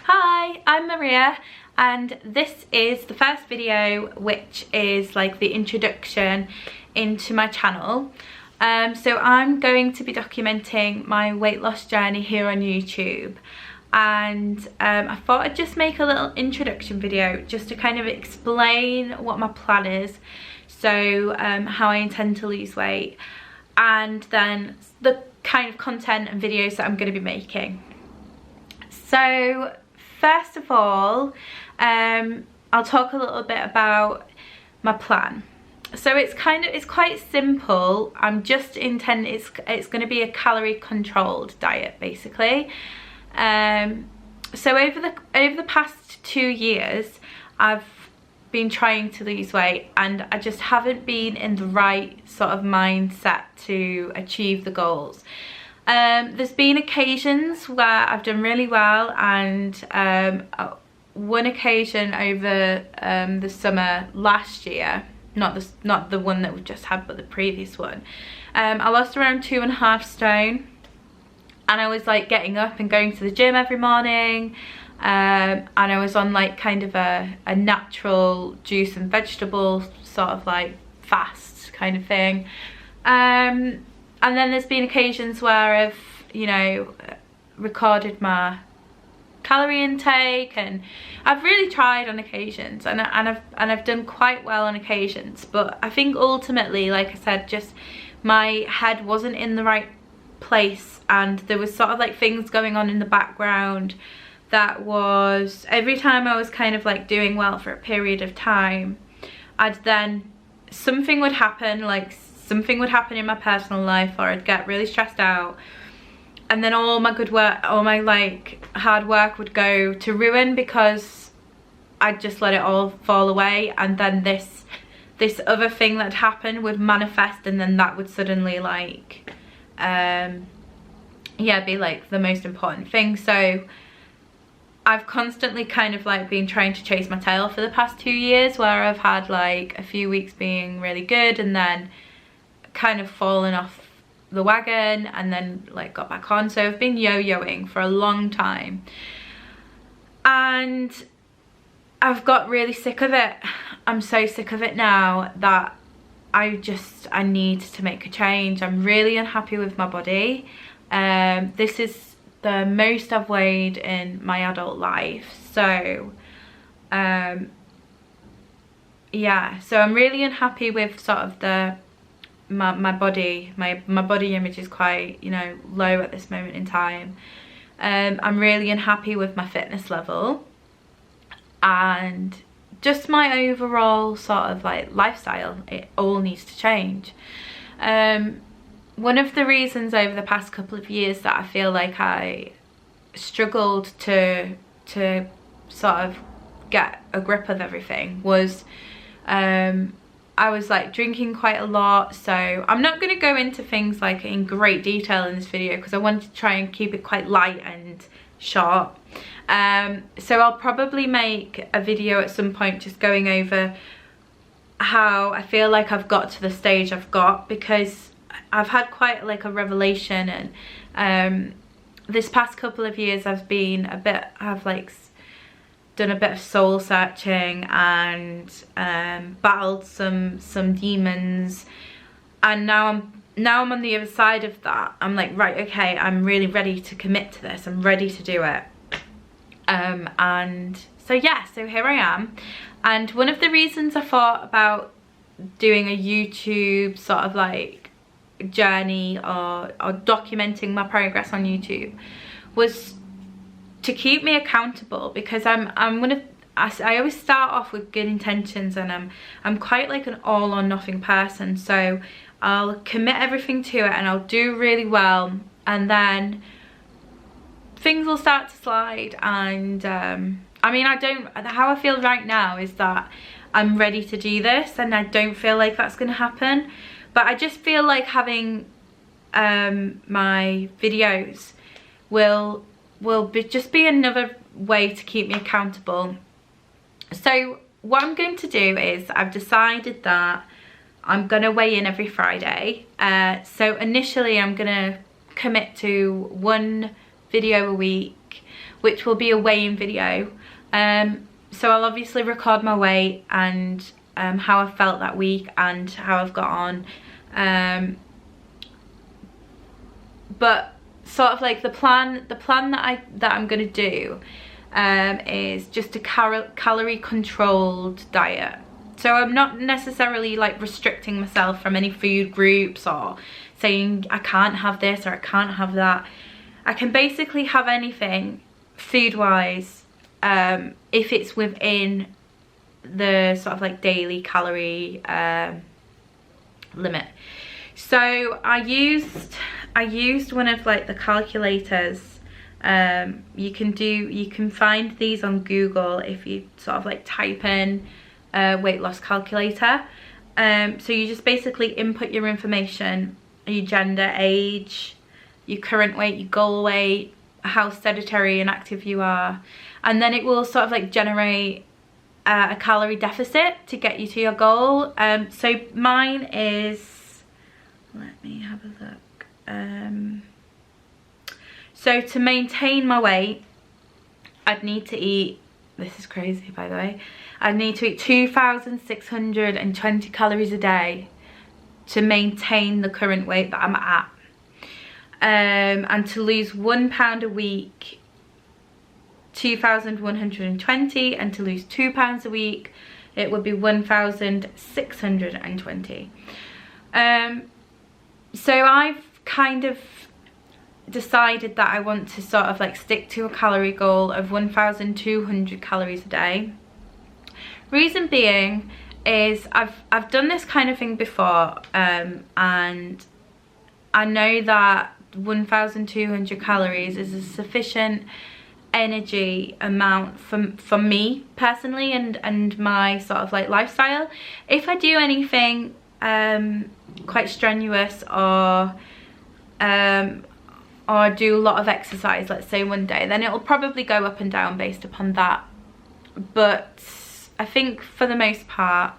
Hi, I'm Maria and this is the first video which is like the introduction into my channel. So I'm going to be documenting my weight loss journey here on YouTube, and I thought I'd just make a little introduction video just to kind of explain what my plan is, so how I intend to lose weight, and then the kind of content and videos that I'm going to be making. So first of all, I'll talk a little bit about my plan. So it's quite simple. I'm just intending it's going to be a calorie controlled diet basically. So over the past 2 years, I've been trying to lose weight and I just haven't been in the right sort of mindset to achieve the goals. There's been occasions where I've done really well, and one occasion over the summer last year, not the one that we've just had but the previous one, I lost around 2.5 stone, and I was like getting up and going to the gym every morning, and I was on like kind of a natural juice and vegetable sort of like fast kind of thing. And then there's been occasions where I've, you know, recorded my calorie intake, and I've really tried on occasions, and I've done quite well on occasions. But I think ultimately, like I said, just my head wasn't in the right place, and there was sort of like things going on in the background that was, every time I was kind of like doing well for a period of time, something would happen, like something would happen in my personal life, or I'd get really stressed out, and then all my good work, all my like hard work would go to ruin because I'd just let it all fall away, and then this other thing that happened would manifest, and then that would suddenly like yeah, be like the most important thing. So I've constantly kind of like been trying to chase my tail for the past 2 years, where I've had like a few weeks being really good and then kind of fallen off the wagon and then like got back on. So I've been yo-yoing for a long time, and I've got really sick of it. I'm so sick of it now that I need to make a change. I'm really unhappy with my body. This is the most I've weighed in my adult life, so yeah, so I'm really unhappy with sort of my body. My body image is quite, you know, low at this moment in time. I'm really unhappy with my fitness level, and just my overall sort of like lifestyle. It all needs to change. One of the reasons over the past couple of years that I feel like I struggled to sort of get a grip of everything was I was like drinking quite a lot. So I'm not going to go into things like in great detail in this video because I wanted to try and keep it quite light and short. So I'll probably make a video at some point just going over how I feel like I've got to the stage I've got, because I've had quite like a revelation, and this past couple of years I've like done a bit of soul searching and battled some demons, and now I'm on the other side of that. I'm like, right, okay, I'm really ready to commit to this. I'm ready to do it. And so yeah, so here I am. And one of the reasons I thought about doing a YouTube sort of like journey or documenting my progress on YouTube was to keep me accountable, because I always start off with good intentions, and I'm quite like an all or nothing person. So I'll commit everything to it and I'll do really well, and then things will start to slide. And I mean, how I feel right now is that I'm ready to do this, and I don't feel like that's going to happen. But I just feel like having my videos will just be another way to keep me accountable. So what I'm going to do is, I've decided that I'm going to weigh in every Friday. So initially I'm going to commit to one video a week, which will be a weigh-in video. So I'll obviously record my weight and how I felt that week and how I've got on. But sort of like the plan that I'm gonna do is just a calorie controlled diet. So I'm not necessarily like restricting myself from any food groups or saying I can't have this or I can't have that. I can basically have anything food wise if it's within the sort of like daily calorie limit. So I used one of like the calculators. You can find these on Google if you sort of like type in weight loss calculator. So you just basically input your information, your gender, age, your current weight, your goal weight, how sedentary and active you are, and then it will sort of like generate a calorie deficit to get you to your goal. So mine is, let me have a look. So to maintain my weight, I'd need to eat, this is crazy by the way, I'd need to eat 2,620 calories a day to maintain the current weight that I'm at. And to lose 1 pound a week, 2,120, and to lose 2 pounds a week, it would be 1,620. So I've kind of decided that I want to sort of like stick to a calorie goal of 1,200 calories a day. Reason being is I've done this kind of thing before, and I know that 1,200 calories is a sufficient energy amount for me personally and my sort of like lifestyle. If I do anything quite strenuous or do a lot of exercise, let's say one day, then it'll probably go up and down based upon that. But I think for the most part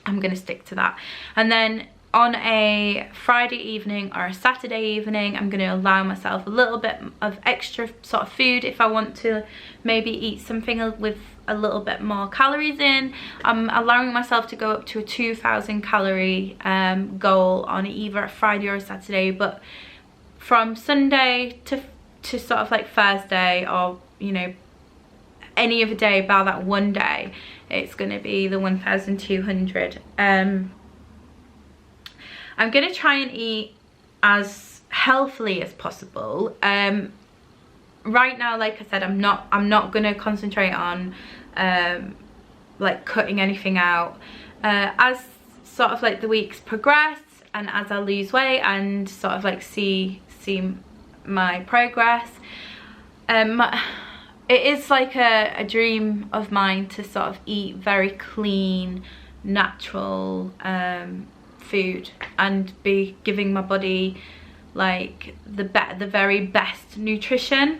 I'm gonna stick to that. And then on a Friday evening or a Saturday evening, I'm going to allow myself a little bit of extra sort of food if I want to maybe eat something with a little bit more calories in. I'm allowing myself to go up to a 2,000 calorie goal on either a Friday or a Saturday, but from Sunday to sort of like Thursday, or you know, any other day bar that one day, it's going to be the 1,200. I'm going to try and eat as healthily as possible. Right now, like I said, I'm not going to concentrate on like cutting anything out. As sort of like the weeks progress and as I lose weight and sort of like see my progress, it is like a dream of mine to sort of eat very clean, natural food and be giving my body like the very best nutrition.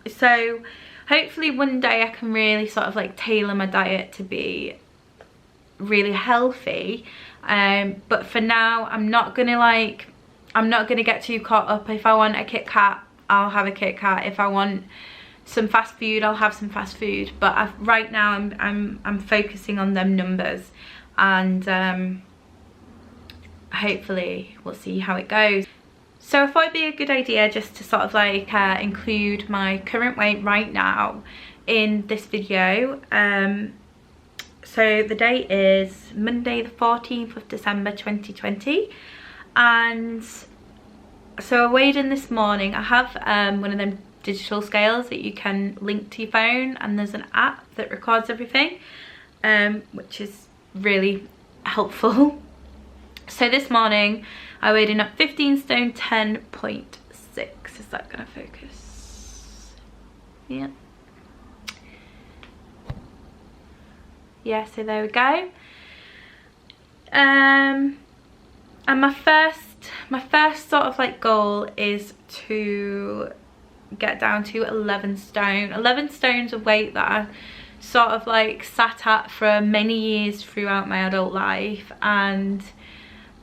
So hopefully one day I can really sort of like tailor my diet to be really healthy, but for now I'm not gonna get too caught up. If I want a Kit Kat, I'll have a Kit Kat. If I want some fast food, I'll have some fast food. But right now I'm focusing on them numbers, and hopefully we'll see how it goes. So I thought it'd be a good idea just to sort of like include my current weight right now in this video. So the date is Monday the 14th of December 2020, and so I weighed in this morning. I have one of them digital scales that you can link to your phone, and there's an app that records everything, which is really helpful. So this morning I weighed in at 15 stone 10.6. Is that gonna focus? Yeah. Yeah, so there we go. And my first sort of like goal is to get down to 11 stone. 11 stones of weight that I sort of like sat at for many years throughout my adult life, and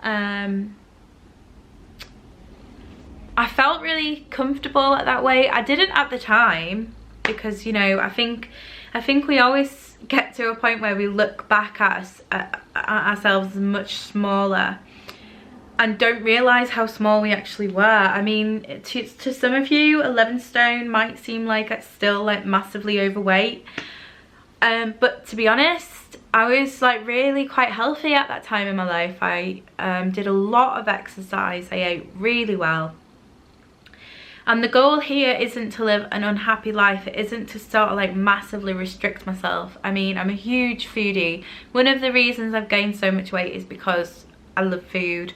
I felt really comfortable at that weight. I didn't at the time, because, you know, I think we always get to a point where we look back at ourselves as much smaller and don't realise how small we actually were. I mean, to some of you, 11 stone might seem like it's still like massively overweight. But to be honest, I was like really quite healthy at that time in my life. I did a lot of exercise. I ate really well. And the goal here isn't to live an unhappy life. It isn't to sort of like massively restrict myself. I mean, I'm a huge foodie. One of the reasons I've gained so much weight is because I love food.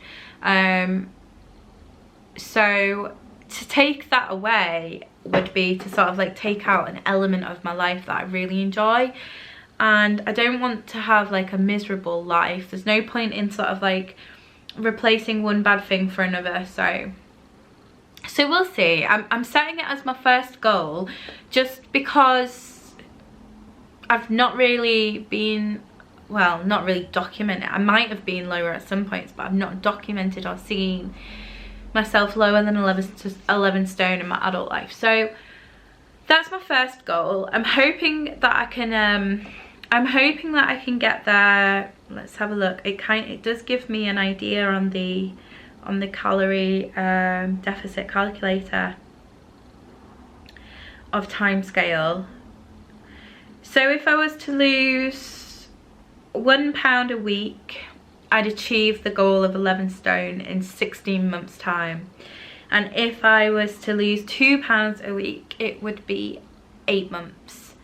So to take that away would be to sort of like take out an element of my life that I really enjoy, and I don't want to have like a miserable life. There's no point in sort of like replacing one bad thing for another. So we'll see. I'm setting it as my first goal just because I've not really been, well, not really documented. I might have been lower at some points, but I've not documented or seen myself lower than 11 stone in my adult life. So that's my first goal. I'm hoping that I can get there. Let's have a look. It does give me an idea on the calorie deficit calculator of time scale. So if I was to lose 1 pound a week, I'd achieve the goal of 11 stone in 16 months time. And if I was to lose 2 pounds a week, it would be 8 months.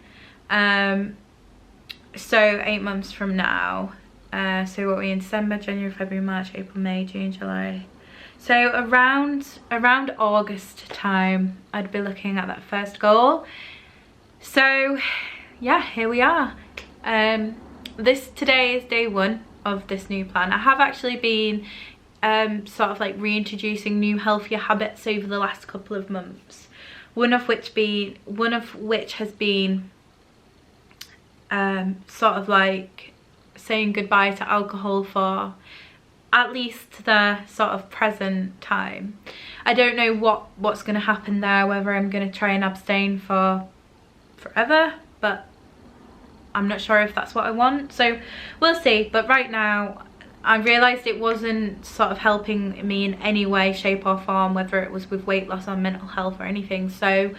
So 8 months from now. So what are we in? December, January, February, March, April, May, June, July. So around August time, I'd be looking at that first goal. So yeah, here we are. Today is day 1 of this new plan. I have actually been sort of like reintroducing new healthier habits over the last couple of months. One of which has been sort of like saying goodbye to alcohol for at least the sort of present time. I don't know what's going to happen there, whether I'm going to try and abstain for forever, but I'm not sure if that's what I want, so we'll see. But right now I realised it wasn't sort of helping me in any way, shape or form, whether it was with weight loss or mental health or anything. So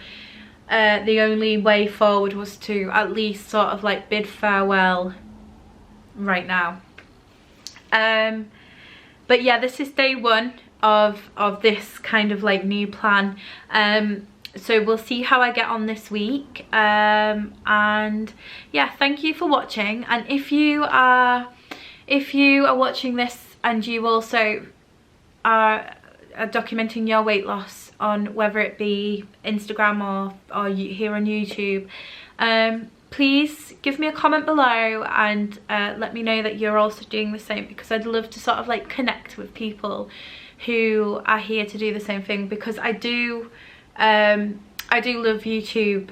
the only way forward was to at least sort of like bid farewell right now. But yeah, this is day 1 of this kind of like new plan. So we'll see how I get on this week. And yeah, thank you for watching. And if you are watching this and you also are documenting your weight loss on whether it be Instagram or here on YouTube, please give me a comment below and let me know that you're also doing the same, because I'd love to sort of like connect with people who are here to do the same thing, because I do love YouTube.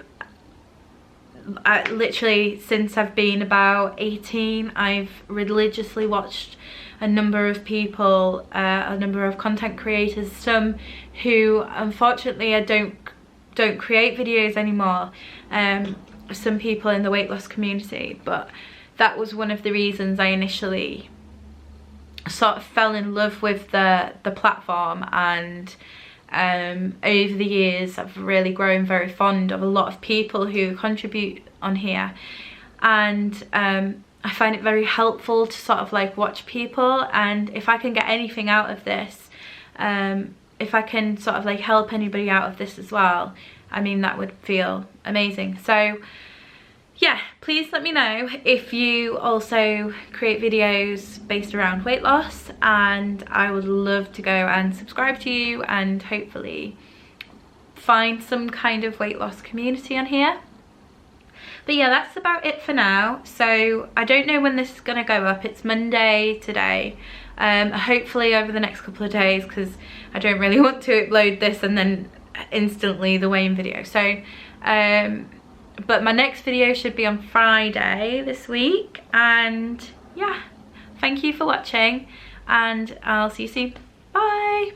Literally since I've been about 18, I've religiously watched a number of people, a number of content creators, some who unfortunately I don't create videos anymore, some people in the weight loss community, but that was one of the reasons I initially sort of fell in love with the platform. And over the years I've really grown very fond of a lot of people who contribute on here, and I find it very helpful to sort of like watch people, and if I can get anything out of this, if I can sort of like help anybody out of this as well, I mean, that would feel amazing. So yeah, please let me know if you also create videos based around weight loss, and I would love to go and subscribe to you and hopefully find some kind of weight loss community on here. But yeah, that's about it for now. So I don't know when this is gonna go up. It's Monday today. Hopefully over the next couple of days, because I don't really want to upload this and then instantly the weigh-in video. So but my next video should be on Friday this week. And yeah, thank you for watching and I'll see you soon. Bye.